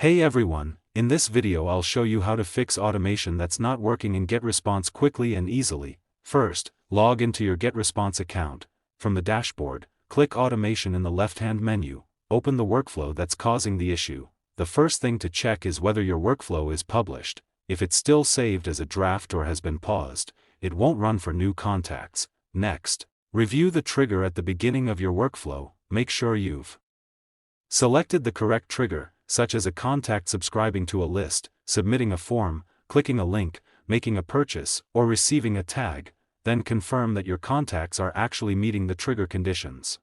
Hey everyone, in this video I'll show you how to fix automation that's not working in GetResponse quickly and easily. First, log into your GetResponse account. From the dashboard, click Automation in the left-hand menu. Open the workflow that's causing the issue. The first thing to check is whether your workflow is published. If it's still saved as a draft or has been paused, it won't run for new contacts. Next, review the trigger at the beginning of your workflow. Make sure you've selected the correct trigger, such as a contact subscribing to a list, submitting a form, clicking a link, making a purchase, or receiving a tag. Then confirm that your contacts are actually meeting the trigger conditions.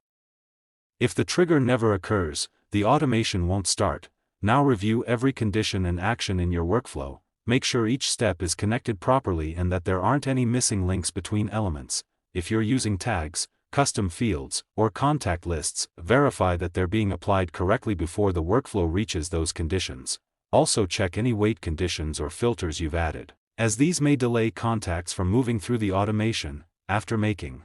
If the trigger never occurs, the automation won't start. Now review every condition and action in your workflow. Make sure each step is connected properly and that there aren't any missing links between elements. If you're using tags, custom fields, or contact lists, verify that they're being applied correctly before the workflow reaches those conditions. Also check any wait conditions or filters you've added, as these may delay contacts from moving through the automation. After making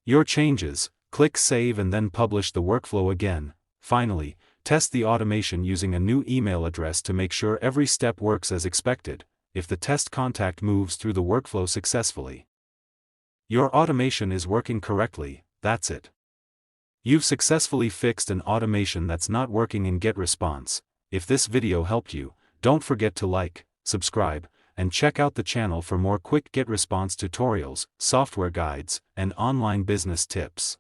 your changes, click Save and then publish the workflow again. Finally, test the automation using a new email address to make sure every step works as expected. If the test contact moves through the workflow successfully, your automation is working correctly. That's it. You've successfully fixed an automation that's not working in GetResponse. If this video helped you, don't forget to like, subscribe, and check out the channel for more quick GetResponse tutorials, software guides, and online business tips.